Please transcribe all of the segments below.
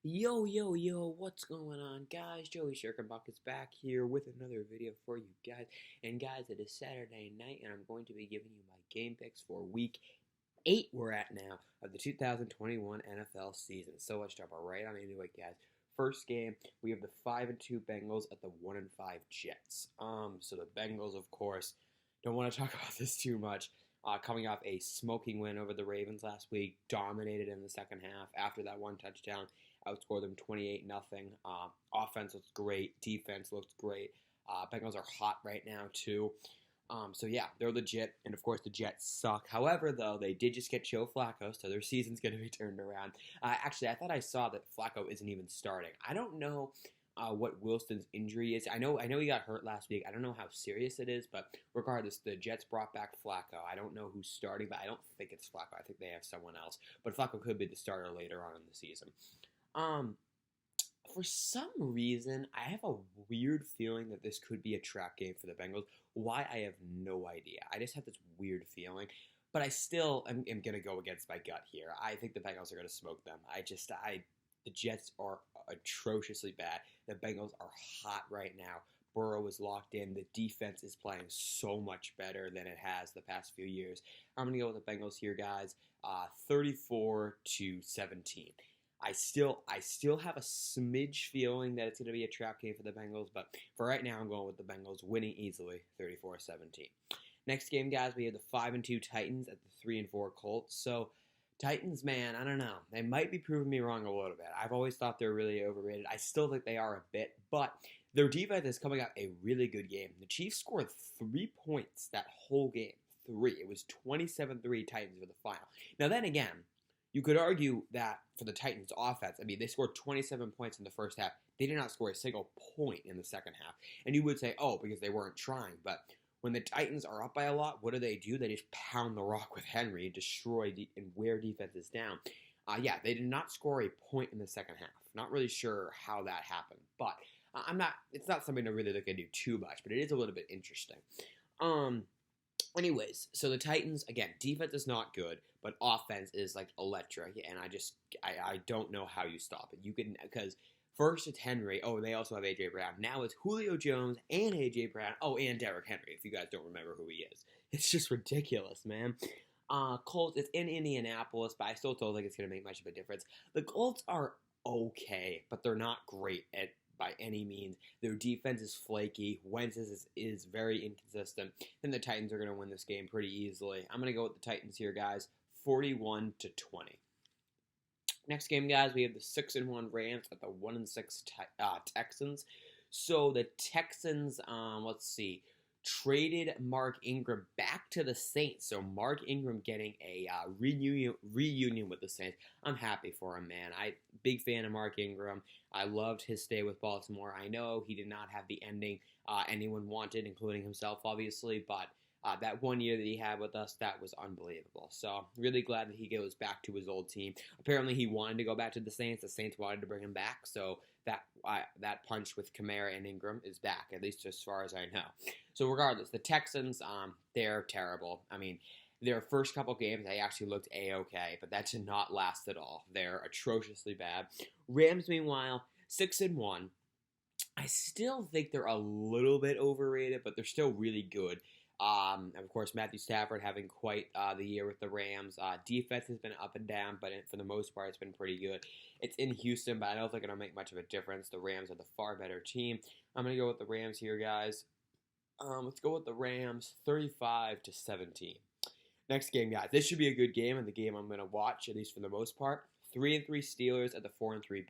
Yo, yo, yo, what's going on, guys? Joey Shirkenbach is back here with another video for you guys. And, guys, it is Saturday night, and I'm going to be giving you my game picks for week 8 we're at now of the 2021 NFL season. So let's jump right on into it, guys. First game, we have the 5-2 Bengals at the 1-5 Jets. So the Bengals, of course, don't want to talk about this too much. Coming off a smoking win over the Ravens last week, dominated in the second half after that one touchdown, outscored them 28-0. Offense looks great, defense looks great. Bengals are hot right now too. So yeah, they're legit, and of course the Jets suck. However, though, they did just get Joe Flacco, so their season's going to be turned around. Actually, I thought I saw that Flacco isn't even starting. I don't know what Wilson's injury is. I know he got hurt last week. I don't know how serious it is, but regardless, the Jets brought back Flacco. I don't know who's starting, but I don't think it's Flacco. I think they have someone else. But Flacco could be the starter later on in the season. For some reason, I have a weird feeling that this could be a trap game for the Bengals. Why, I have no idea. I just have this weird feeling. But I still am going to go against my gut here. I think the Bengals are going to smoke them. The Jets are atrociously bad. The Bengals are hot right now. Burrow is locked in. The defense is playing so much better than it has the past few years. I'm going to go with the Bengals here, guys. 34-17. I still have a smidge feeling that it's going to be a trap game for the Bengals, but for right now, I'm going with the Bengals winning easily, 34-17. Next game, guys, we have the 5-2 Titans at the 3-4 Colts. So, Titans, man, I don't know. They might be proving me wrong a little bit. I've always thought they're really overrated. I still think they are a bit, but their defense is coming out a really good game. The Chiefs scored 3 points that whole game. 3. It was 27-3 Titans for the final. Now, then again, you could argue that for the Titans offense, I mean, they scored 27 points in the first half. They did not score a single point in the second half. And you would say, oh, because they weren't trying. But when the Titans are up by a lot, what do? They just pound the rock with Henry and destroy and wear defenses down. Yeah, they did not score a point in the second half. Not really sure how that happened. But it's not something to really look into too much. But it is a little bit interesting. Anyways, so the Titans, again, defense is not good, but offense is like electric, and I don't know how you stop it. Because first it's Henry. Oh, they also have A.J. Brown. Now it's Julio Jones and A.J. Brown. Oh, and Derrick Henry, if you guys don't remember who he is. It's just ridiculous, man. Colts, it's in Indianapolis, but I still don't think it's going to make much of a difference. The Colts are okay, but they're not great by any means. Their defense is flaky. Wentz is very inconsistent. And the Titans are going to win this game pretty easily. I'm going to go with the Titans here, guys. 41-20. Next game, guys, we have the 6-1 Rams at the 1-6 Texans. So the Texans, let's see, traded Mark Ingram back to the Saints. So Mark Ingram getting a reunion with the Saints. I'm happy for him, man. Big fan of Mark Ingram. I loved his stay with Baltimore. I know he did not have the ending anyone wanted, including himself, obviously, but that 1 year that he had with us, that was unbelievable. So really glad that he goes back to his old team. Apparently he wanted to go back to the Saints. The Saints wanted to bring him back. So that punch with Kamara and Ingram is back, at least as far as I know. So regardless, the Texans, they're terrible. I mean, their first couple games, they actually looked A-okay, but that did not last at all. They're atrociously bad. Rams, meanwhile, 6-1. I still think they're a little bit overrated, but they're still really good. Of course, Matthew Stafford having quite the year with the Rams. Defense has been up and down, but for the most part, it's been pretty good. It's in Houston, but I don't think it'll make much of a difference. The Rams are the far better team. I'm going to go with the Rams here, guys. Let's go with the Rams, 35-17. Next game, guys. This should be a good game, and the game I'm going to watch, at least for the most part. 3-3 Steelers at the 4-3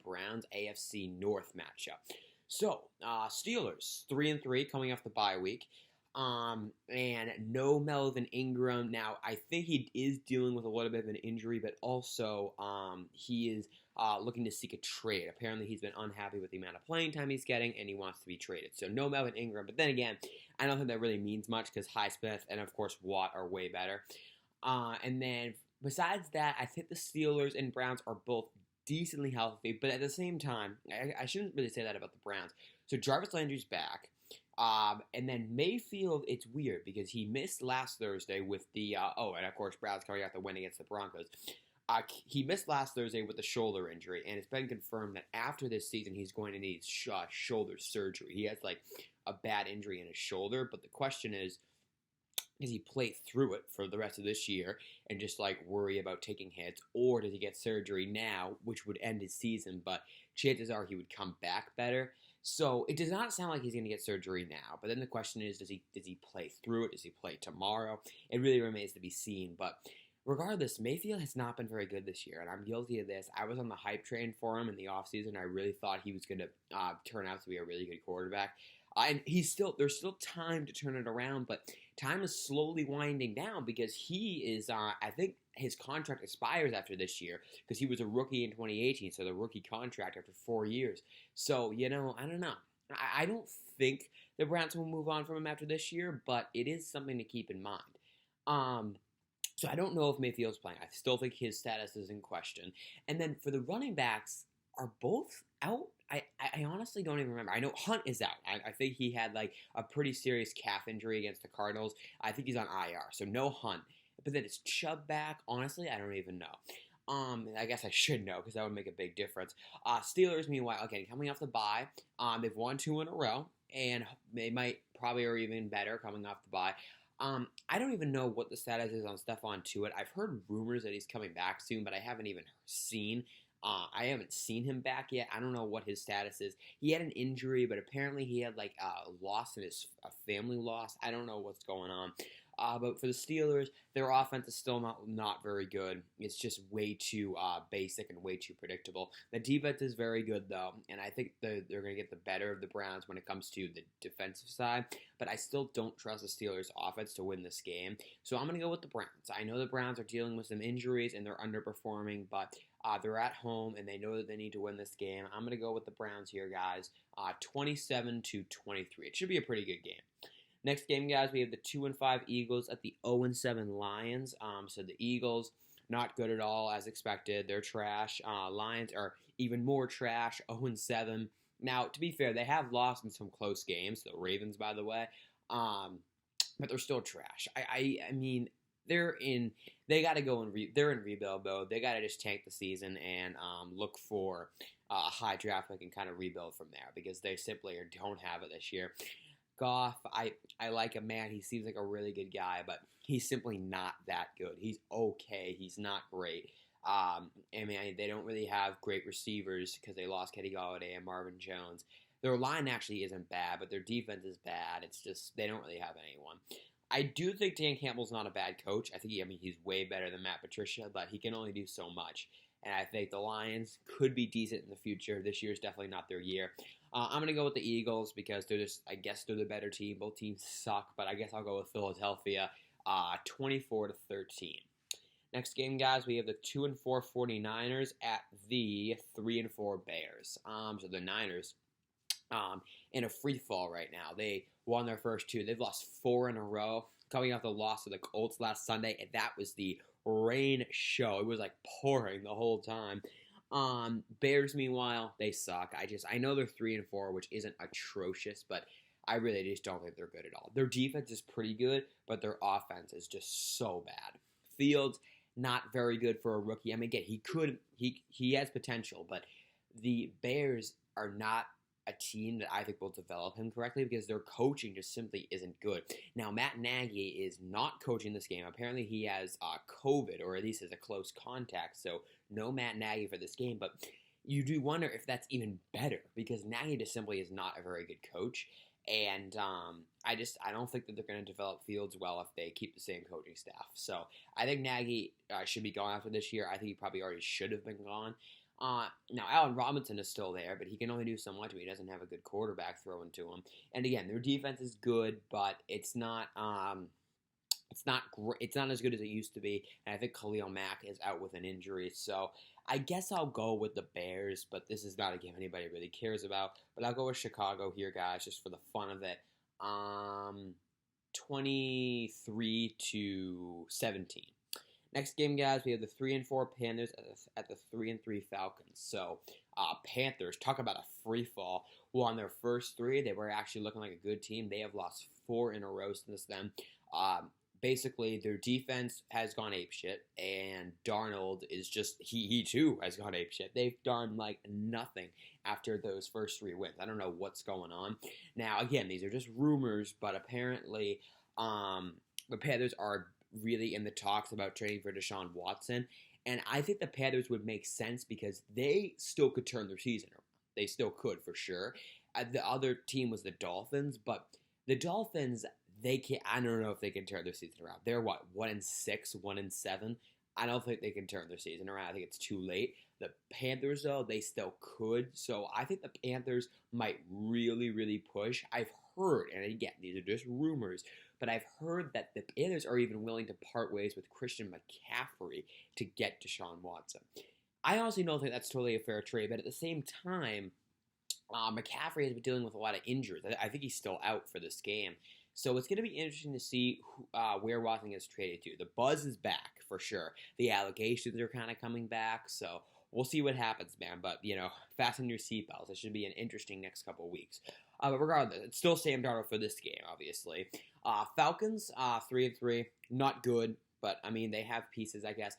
Browns AFC North matchup. So, Steelers, 3-3, coming off the bye week. And no Melvin Ingram. Now, I think he is dealing with a little bit of an injury, but also he is looking to seek a trade. Apparently, he's been unhappy with the amount of playing time he's getting, and he wants to be traded. So, no Melvin Ingram. But then again, I don't think that really means much because Highsmith and, of course, Watt are way better. And then, besides that, I think the Steelers and Browns are both decently healthy, but at the same time, I shouldn't really say that about the Browns. So Jarvis Landry's back, and then Mayfield, it's weird because he missed last Thursday with the, and of course Browns coming out the win against the Broncos. He missed last Thursday with a shoulder injury, and it's been confirmed that after this season, he's going to need shoulder surgery. He has like a bad injury in his shoulder, but the question is, does he play through it for the rest of this year and just like worry about taking hits, or does he get surgery now, which would end his season, but chances are he would come back better? So it does not sound like he's going to get surgery now. But then the question is, does he play through it? Does he play tomorrow? It really remains to be seen. But regardless, Mayfield has not been very good this year, and I'm guilty of this. I was on the hype train for him in the offseason. I really thought he was going to turn out to be a really good quarterback. And there's still time to turn it around, but time is slowly winding down because he is, I think his contract expires after this year because he was a rookie in 2018, so the rookie contract after 4 years. So, I don't know. I don't think the Browns will move on from him after this year, but it is something to keep in mind. So I don't know if Mayfield's playing. I still think his status is in question. And then for the running backs, are both out? I honestly don't even remember. I know Hunt is out. I think he had like a pretty serious calf injury against the Cardinals. I think he's on IR, so no Hunt. But then is Chubb back? Honestly, I don't even know. I guess I should know because that would make a big difference. Steelers, meanwhile, again, coming off the bye. They've won 2 in a row, and they might probably are even better coming off the bye. I don't even know what the status is on Stephon Tuitt. I've heard rumors that he's coming back soon, but I haven't even seen. I haven't seen him back yet. I don't know what his status is. He had an injury, but apparently he had like a loss in his family loss. I don't know what's going on. But for the Steelers, their offense is still not very good. It's just way too basic and way too predictable. The defense is very good, though, and I think they're going to get the better of the Browns when it comes to the defensive side. But I still don't trust the Steelers' offense to win this game. So I'm going to go with the Browns. I know the Browns are dealing with some injuries and they're underperforming, but they're at home and they know that they need to win this game. I'm going to go with the Browns here, guys. 27-23. It should be a pretty good game. Next game, guys, we have the 2-5 Eagles at the 0-7 Lions. So the Eagles, not good at all as expected. They're trash. Lions are even more trash, 0-7. Now, to be fair, they have lost in some close games. The Ravens, by the way. But they're still trash. I mean, they got to go they're in rebuild mode. They got to just tank the season and look for a high draft pick and kind of rebuild from there because they simply don't have it this year. Goff, I like him, man. He seems like a really good guy, but he's simply not that good. He's okay. He's not great. I mean, they don't really have great receivers because they lost Kenny Golladay and Marvin Jones. Their line actually isn't bad, but their defense is bad. It's just they don't really have anyone. I do think Dan Campbell's not a bad coach. I think he's way better than Matt Patricia, but he can only do so much. And I think the Lions could be decent in the future. This year is definitely not their year. I'm going to go with the Eagles because I guess they're the better team. Both teams suck, but I guess I'll go with Philadelphia, 24-13. Next game, guys, we have the 2-4 49ers at the 3-4 Bears. So the Niners in a free fall right now. They won their first 2. They've lost 4 in a row, coming off the loss to the Colts last Sunday, and that was the rain show. It was like pouring the whole time. Bears, meanwhile, they suck. I know they're 3-4, which isn't atrocious, but I really just don't think they're good at all. Their defense is pretty good, but their offense is just so bad. Fields, not very good for a rookie. I mean, again, he has potential, but the Bears are not a team that I think will develop him correctly because their coaching just simply isn't good. Now, Matt Nagy is not coaching this game. Apparently, he has COVID, or at least has a close contact, so no Matt Nagy for this game. But you do wonder if that's even better because Nagy just simply is not a very good coach. And I don't think that they're going to develop Fields well if they keep the same coaching staff. So I think Nagy should be gone after this year. I think he probably already should have been gone. Now, Allen Robinson is still there, but he can only do so much. He doesn't have a good quarterback throwing to him. And again, their defense is good, but it's not great. It's not as good as it used to be. And I think Khalil Mack is out with an injury. So I guess I'll go with the Bears, but this is not a game anybody really cares about. But I'll go with Chicago here, guys, just for the fun of it. 23-17. Next game, guys, we have the 3-4 Panthers at the 3-3 Falcons. So, Panthers, talk about a free fall. Won their first 3. They were actually looking like a good team. They have lost 4 in a row since then. basically their defense has gone apeshit, and Darnold is just he too has gone apeshit. They've done like nothing after those first 3 wins. I don't know what's going on. Now again, these are just rumors, but apparently the Panthers are really in the talks about trading for Deshaun Watson, and I think the Panthers would make sense because they still could turn their season around. They still could for sure. The other team was the Dolphins, but the Dolphins, they can't. I don't know if they can turn their season around. They're what, 1-6, 1-7. I don't think they can turn their season around. I think it's too late. The Panthers, though, they still could. So I think the Panthers might really, really push. I've heard, and again, these are just rumors, but I've heard that the Panthers are even willing to part ways with Christian McCaffrey to get Deshaun Watson. I honestly don't think that's totally a fair trade, but at the same time, McCaffrey has been dealing with a lot of injuries. I think he's still out for this game. So it's going to be interesting to see where Watson gets traded to. The buzz is back for sure. The allegations are kind of coming back. So we'll see what happens, man. But, fasten your seatbelts. It should be an interesting next couple of weeks. But regardless, it's still Sam Darnold for this game, obviously. Falcons, 3-3. Not good. But, they have pieces, I guess.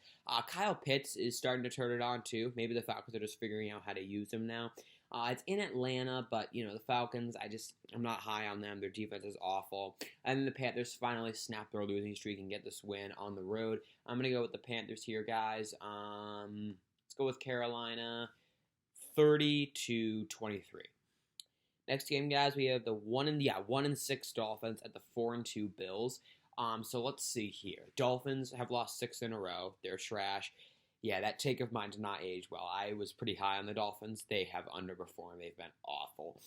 Kyle Pitts is starting to turn it on, too. Maybe the Falcons are just figuring out how to use him now. It's in Atlanta, but, the Falcons, I'm not high on them. Their defense is awful. And then the Panthers finally snap their losing streak and get this win on the road. I'm going to go with the Panthers here, guys. Let's go with Carolina, 30-23. Next game, guys, we have the 1-6 Dolphins at the 4-2 Bills. So let's see here. Dolphins have lost 6 in a row. They're trash. Yeah, that take of mine did not age well. I was pretty high on the Dolphins. They have underperformed. They've been awful.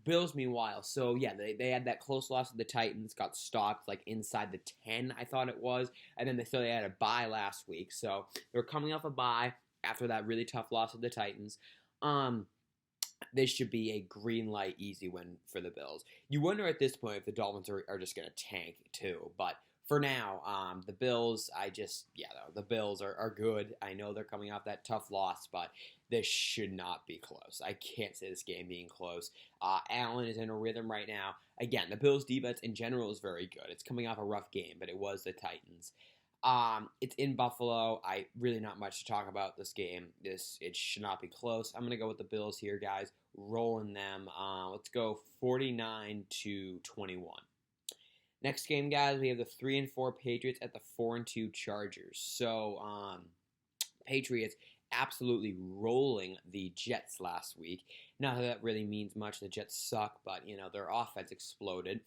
Bills, meanwhile, so yeah, they had that close loss to the Titans, got stopped like inside the 10, I thought it was, and then they had a bye last week. So they're coming off a bye after that really tough loss to the Titans. This should be a green light, easy win for the Bills. You wonder at this point if the Dolphins are just going to tank too. But for now, the Bills, the Bills are good. I know they're coming off that tough loss, but this should not be close. I can't see this game being close. Allen is in a rhythm right now. Again, the Bills' defense in general is very good. It's coming off a rough game, but it was the Titans. It's in Buffalo. Really not much to talk about this game. It should not be close. I'm going to go with the Bills here, guys. Rolling them. Let's go 49-21. Next game, guys, we have the 3-4 Patriots at the 4-2 Chargers. So, Patriots absolutely rolling the Jets last week. Not that that really means much. The Jets suck, but, their offense exploded.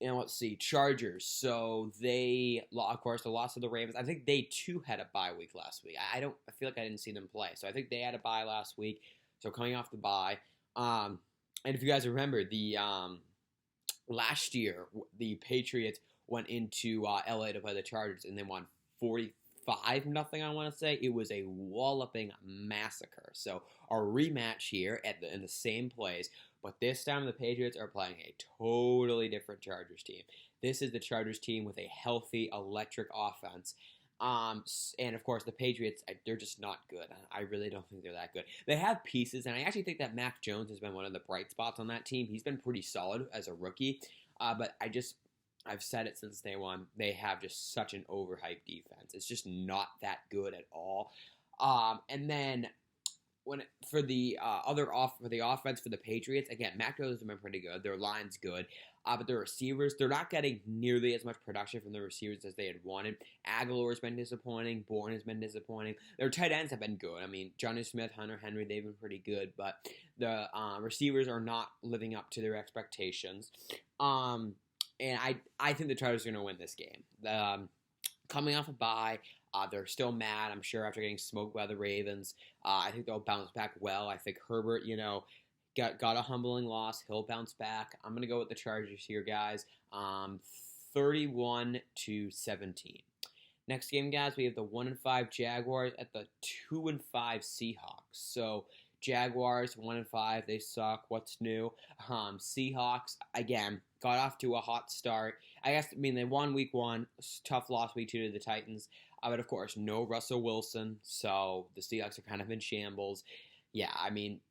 Let's see, Chargers. So they, of course, the loss of the Ravens. I think they too had a bye week last week. I feel like I didn't see them play. So I think they had a bye last week. So coming off the bye. And if you guys remember, the last year the Patriots went into LA to play the Chargers and they won 45-0, I want to say. It was a walloping massacre. So a rematch here in the same place. But this time the Patriots are playing a totally different Chargers team. This is the Chargers team with a healthy, electric offense. And of course the Patriots, they're just not good. I really don't think they're that good. They have pieces, and I actually think that Mac Jones has been one of the bright spots on that team. He's been pretty solid as a rookie. But I've said it since day one, they have just such an overhyped defense. It's just not that good at all. And then for the offense for the Patriots, again, Mac Jones has been pretty good. Their line's good. But their receivers, they're not getting nearly as much production from the receivers as they had wanted. Aguilar's been disappointing. Bourne has been disappointing. Their tight ends have been good. Johnny Smith, Hunter Henry, they've been pretty good. But the receivers are not living up to their expectations. And I think the Chargers are going to win this game. Coming off a bye, they're still mad, I'm sure, after getting smoked by the Ravens. I think they'll bounce back well. I think Herbert, got a humbling loss. He'll bounce back. I'm going to go with the Chargers here, guys. 31-17. Next game, guys, we have the 1-5 Jaguars at the 2-5 Seahawks. So Jaguars 1-5, they suck. What's new? Seahawks, again, got off to a hot start. They won week 1, tough loss week 2 to the Titans. But of course, no Russell Wilson, so the Seahawks are kind of in shambles. Yeah,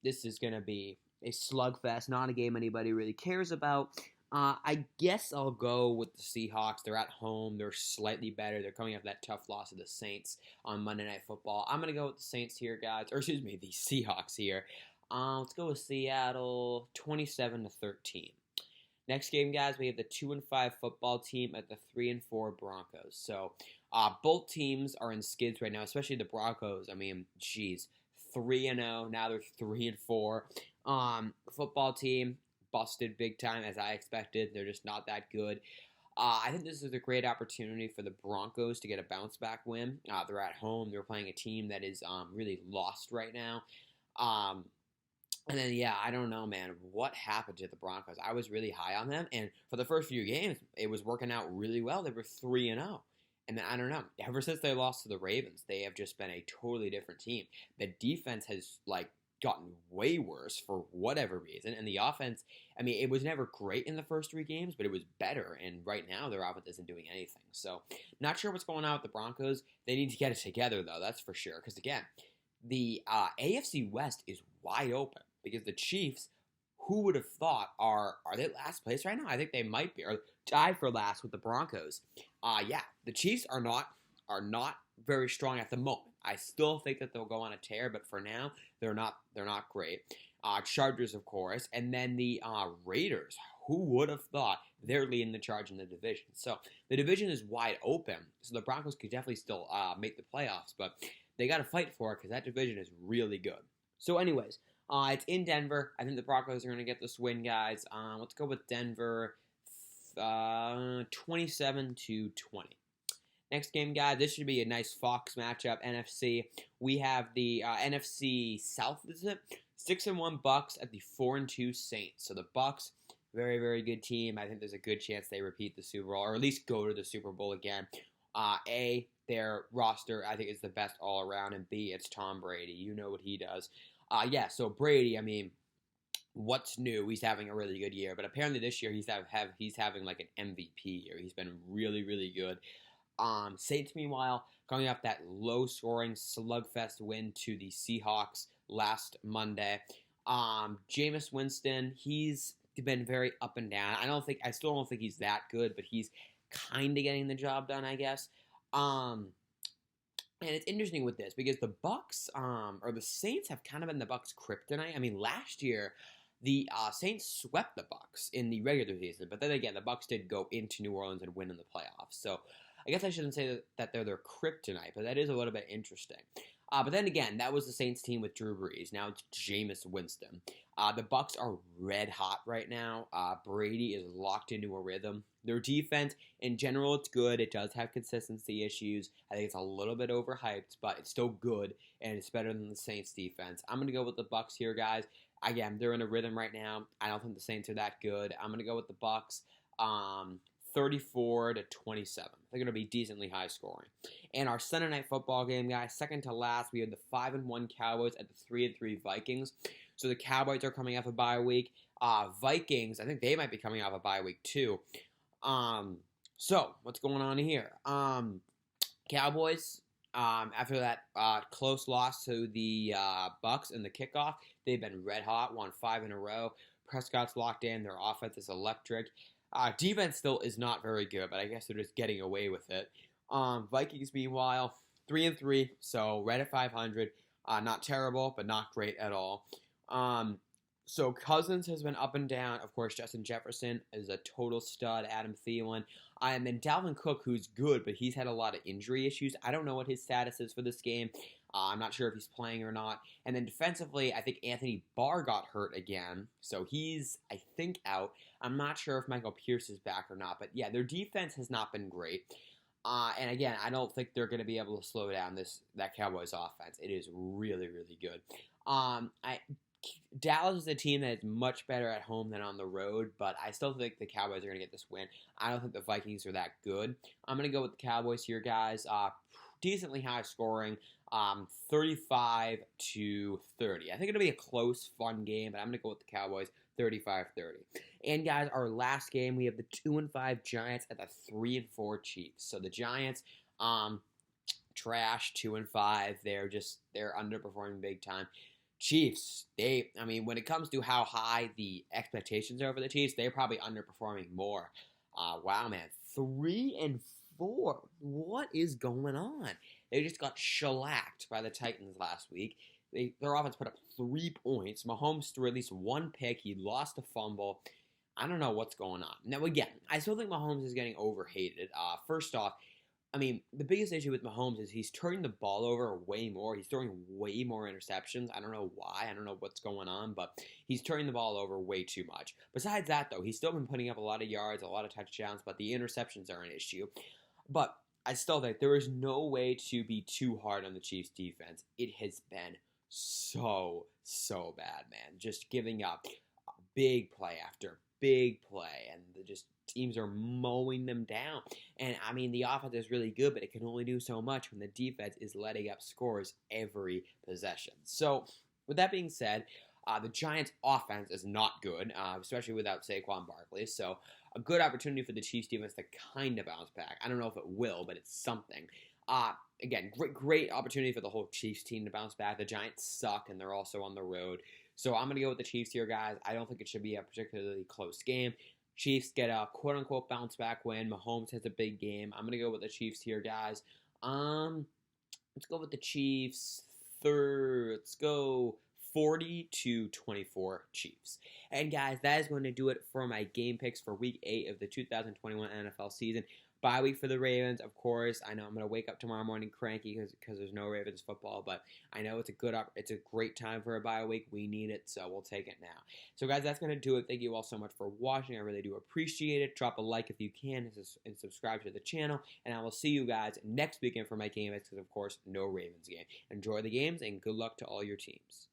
this is going to be a slugfest, not a game anybody really cares about. I guess I'll go with the Seahawks. They're at home. They're slightly better. They're coming off that tough loss of the Saints on Monday Night Football. I'm going to go with the Saints here, guys. Or excuse me, the Seahawks here. Let's go with Seattle, 27-13. Next game, guys, we have the 2-5 football team at the 3-4 Broncos. So both teams are in skids right now, especially the Broncos. I mean, geez, 3-0. Now they're 3-4. Football team busted big time, as I expected. They're just not that good. I think this is a great opportunity for the Broncos to get a bounce back win. They're at home. They're playing a team that is really lost right now. And then, yeah, I don't know, man, what happened to the Broncos? I was really high on them, and for the first few games, it was working out really well. They were 3-0. And then, I don't know, ever since they lost to the Ravens, they have just been a totally different team. The defense has, gotten way worse for whatever reason, and the offense, I mean, it was never great in the first 3 games, but it was better, and right now, their offense isn't doing anything. So, not sure what's going on with the Broncos. They need to get it together, though, that's for sure, because, again, the AFC West is wide open. Because the Chiefs, who would have thought, are they last place right now? I think they might be, or tied for last with the Broncos. Yeah, the Chiefs are not very strong at the moment. I still think that they'll go on a tear, but for now, they're not great. Chargers, of course, and then the Raiders. Who would have thought they're leading the charge in the division? So the division is wide open. So the Broncos could definitely still make the playoffs, but they got to fight for it because that division is really good. So, anyways. It's in Denver. I think the Broncos are going to get this win, guys. Let's go with Denver, 27-20. Next game, guys. This should be a nice Fox matchup. NFC. We have the NFC South. Is it 6-1 Bucks at the 4-2 Saints? So the Bucks, very very good team. I think there's a good chance they repeat the Super Bowl, or at least go to the Super Bowl again. Their roster I think is the best all around, and B, it's Tom Brady. You know what he does. Yeah, so Brady, I mean, what's new? He's having a really good year, but apparently this year he's having like an MVP year. He's been really, really good. Saints, meanwhile, coming off that low-scoring slugfest win to the Seahawks last Monday. Jameis Winston, he's been very up and down. I still don't think he's that good, but he's kind of getting the job done, I guess. And it's interesting with this because the Bucks, or the Saints, have kind of been the Bucks' kryptonite. I mean, last year the Saints swept the Bucks in the regular season, but then again, the Bucks did go into New Orleans and win in the playoffs. So I guess I shouldn't say that they're their kryptonite, but that is a little bit interesting. But then again, that was the Saints team with Drew Brees. Now it's Jameis Winston. The Bucks are red hot right now. Brady is locked into a rhythm. Their defense, in general, it's good. It does have consistency issues. I think it's a little bit overhyped, but it's still good, and it's better than the Saints defense. I'm going to go with the Bucks here, guys. Again, they're in a rhythm right now. I don't think the Saints are that good. I'm going to go with the Bucks. 34-27. They're going to be decently high scoring. And our Sunday Night Football game, guys, second to last, we have the 5-1 Cowboys at the 3-3 Vikings. So the Cowboys are coming off a bye week. Vikings, I think they might be coming off a bye week too. So what's going on here? Cowboys, after that close loss to the Bucks in the kickoff, they've been red hot, won 5 in a row. Prescott's locked in. Their offense is electric. Defense still is not very good, but I guess they're just getting away with it. Vikings, meanwhile, 3-3, so right at 500. Not terrible, but not great at all. So Cousins has been up and down. Of course, Justin Jefferson is a total stud. Adam Thielen. And then Dalvin Cook, who's good, but he's had a lot of injury issues. I don't know what his status is for this game. I'm not sure if he's playing or not. And then defensively, I think Anthony Barr got hurt again. So he's, I think, out. I'm not sure if Michael Pierce is back or not. But yeah, their defense has not been great. And again, I don't think they're going to be able to slow down that Cowboys offense. It is really, really good. Dallas is a team that is much better at home than on the road, but I still think the Cowboys are going to get this win. I don't think the Vikings are that good. I'm going to go with the Cowboys here, guys. Decently high scoring, 35-30. I think it'll be a close, fun game, but I'm going to go with the Cowboys, 35-30. And guys, our last game, we have the 2-5 Giants at the 3-4 Chiefs. So the Giants, trash, 2-5. They're underperforming big time. Chiefs, when it comes to how high the expectations are for the Chiefs, they're probably underperforming more. Wow, man, 3-4. What is going on? They just got shellacked by the Titans last week. Their offense put up 3 points. Mahomes threw at least 1 pick. He lost a fumble. I don't know what's going on. Now, again, I still think Mahomes is getting overhated. First off, the biggest issue with Mahomes is he's turning the ball over way more. He's throwing way more interceptions. I don't know why. I don't know what's going on, but he's turning the ball over way too much. Besides that, though, he's still been putting up a lot of yards, a lot of touchdowns, but the interceptions are an issue. But I still think there is no way to be too hard on the Chiefs' defense. It has been so bad, man. Just giving up big play after big play, and just teams are mowing them down. And the offense is really good, but it can only do so much when the defense is letting up scores every possession. So, with that being said, the Giants' offense is not good, especially without Saquon Barkley. So, a good opportunity for the Chiefs' defense to kind of bounce back. I don't know if it will, but it's something. Again, great opportunity for the whole Chiefs team to bounce back. The Giants suck, and they're also on the road. So I'm going to go with the Chiefs here, guys. I don't think it should be a particularly close game. Chiefs get a quote-unquote bounce-back win. Mahomes has a big game. I'm going to go with the Chiefs here, guys. Let's go with the Chiefs. Let's go 40-24 Chiefs. And, guys, that is going to do it for my game picks for Week 8 of the 2021 NFL season. Bye week for the Ravens, of course. I know I'm going to wake up tomorrow morning cranky because there's no Ravens football, but I know it's a great time for a bye week. We need it, so we'll take it now. So, guys, that's going to do it. Thank you all so much for watching. I really do appreciate it. Drop a like if you can and subscribe to the channel, and I will see you guys next weekend for my game because, of course, no Ravens game. Enjoy the games, and good luck to all your teams.